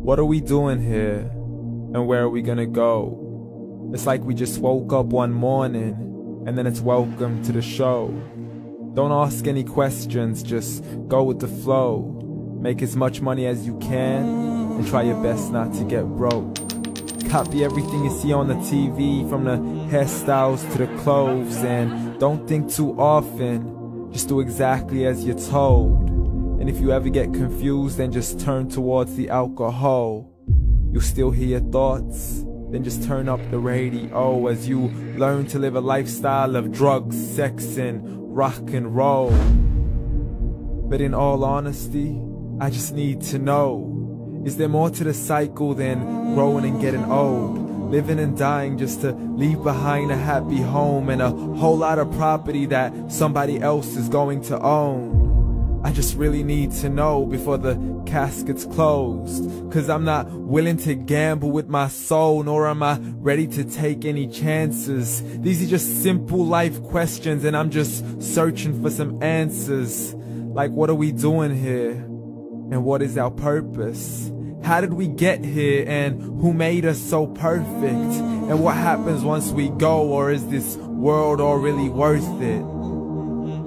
What are we doing here? And where are we gonna go? It's like we just woke up one morning, and then it's welcome to the show. Don't ask any questions, just go with the flow. Make as much money as you can, and try your best not to get broke. Copy everything you see on the TV, from the hairstyles to the clothes, and don't think too often, just do exactly as you're told. And if you ever get confused, then just turn towards the alcohol. You'll still hear your thoughts, then just turn up the radio as you learn to live a lifestyle of drugs, sex, and rock and roll. But in all honesty, I just need to know, is there more to the cycle than growing and getting old? Living and dying just to leave behind a happy home and a whole lot of property that somebody else is going to own. I just really need to know before the casket's closed, 'cause I'm not willing to gamble with my soul, nor am I ready to take any chances. These are just simple life questions, and I'm just searching for some answers. Like, what are we doing here? And what is our purpose? How did we get here, and who made us so perfect? And what happens once we go, or is this world all really worth it?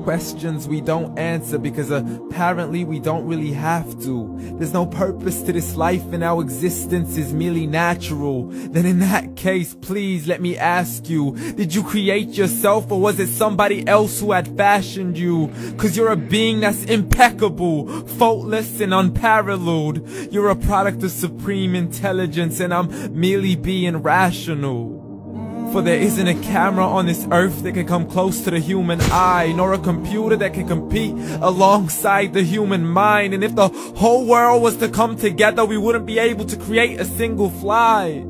Questions we don't answer because apparently we don't really have to. There's no purpose to this life and our existence is merely natural. Then in that case, please let me ask you, did you create yourself, or was it somebody else who had fashioned you? 'Cause you're a being that's impeccable, faultless and unparalleled. You're a product of supreme intelligence, and I'm merely being rational. For there isn't a camera on this earth that can come close to the human eye, nor a computer that can compete alongside the human mind. And if the whole world was to come together, we wouldn't be able to create a single fly.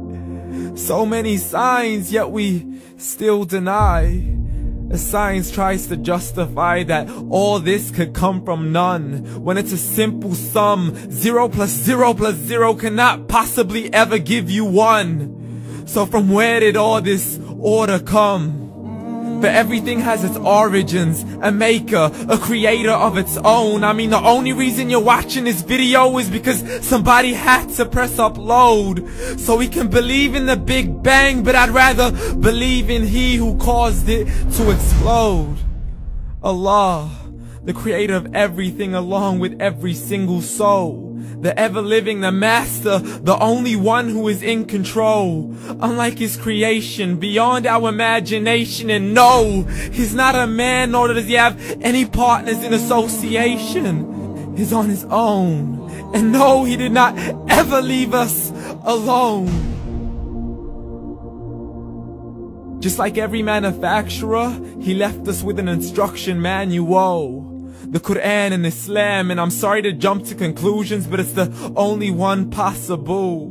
So many signs, yet we still deny. As science tries to justify that all this could come from none, when it's a simple sum. 0 plus 0 plus 0 cannot possibly ever give you 1. So from where did all this order come? For everything has its origins, a maker, a creator of its own. I mean, the only reason you're watching this video is because somebody had to press upload. So we can believe in the Big Bang, but I'd rather believe in He who caused it to explode. Allah, the creator of everything along with every single soul. The ever-living, the master, the only one who is in control. Unlike his creation, beyond our imagination. And no, he's not a man, nor does he have any partners in association. He's on his own. And no, he did not ever leave us alone. Just like every manufacturer, he left us with an instruction manual. The Quran and Islam, and I'm sorry to jump to conclusions, but it's the only one possible.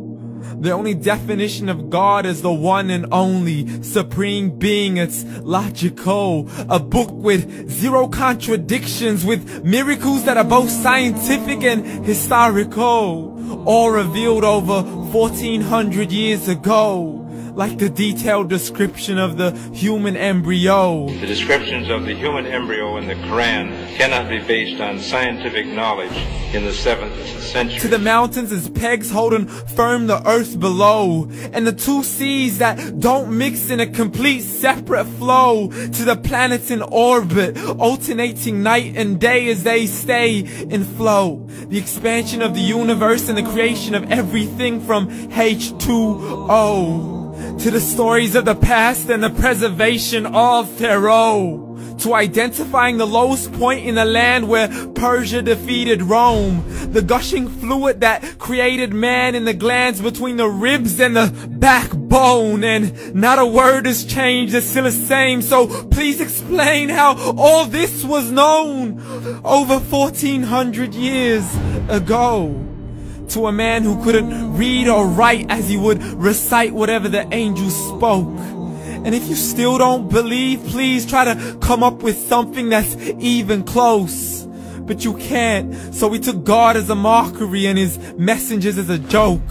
The only definition of God is the one and only supreme being. It's logical, a book with 0 contradictions, with miracles that are both scientific and historical, all revealed over 1400 years ago. Like the detailed description of the human embryo. The descriptions of the human embryo in the Quran cannot be based on scientific knowledge in the 7th century. To the mountains as pegs holding firm the earth below, and the 2 seas that don't mix in a complete separate flow. To the planets in orbit, alternating night and day as they stay in flow. The expansion of the universe and the creation of everything from H2O. To the stories of the past and the preservation of Pharaoh. To identifying the lowest point in the land where Persia defeated Rome. The gushing fluid that created man in the glands between the ribs and the backbone. And not a word has changed, it's still the same. So please explain how all this was known over 1400 years ago. To a man who couldn't read or write, as he would recite whatever the angels spoke. And if you still don't believe, please try to come up with something that's even close. But you can't, so we took God as a mockery and his messengers as a joke.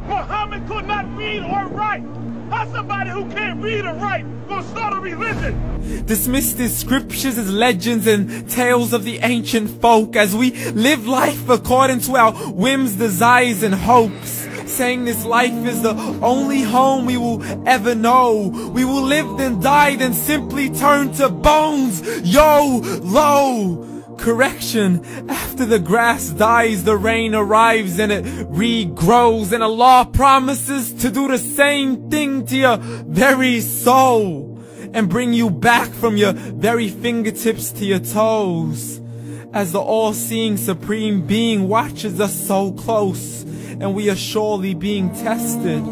Muhammad could not read or write. How somebody who can't read or write gonna start a religion? Dismissed his scriptures as legends and tales of the ancient folk, as we live life according to our whims, desires, and hopes. saying this life is the only home we will ever know. We will live then die, then simply turn to bones. YOLO! Correction, after the grass dies, the rain arrives and it regrows, and Allah promises to do the same thing to your very soul and bring you back from your very fingertips to your toes, as the all-seeing supreme being watches us so close, and we are surely being tested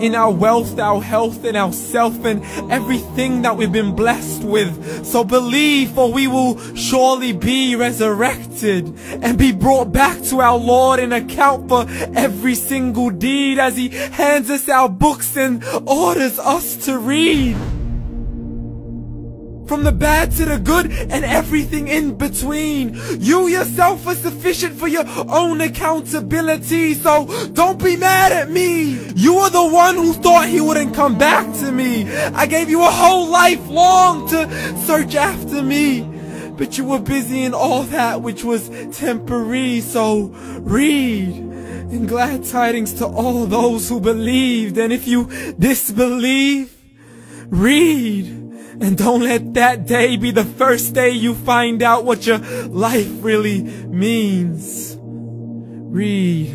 in our wealth, our health, and our self, and everything that we've been blessed with. So believe, for we will surely be resurrected and be brought back to our Lord and account for every single deed, as He hands us our books and orders us to read. From the bad to the good and everything in between. You yourself are sufficient for your own accountability, so don't be mad at me. You are the one who thought He wouldn't come back to me. I gave you a whole life long to search after me, but you were busy in all that which was temporary. So read, and glad tidings to all those who believed. And if you disbelieve, read. And don't let that day be the first day you find out what your life really means. Read.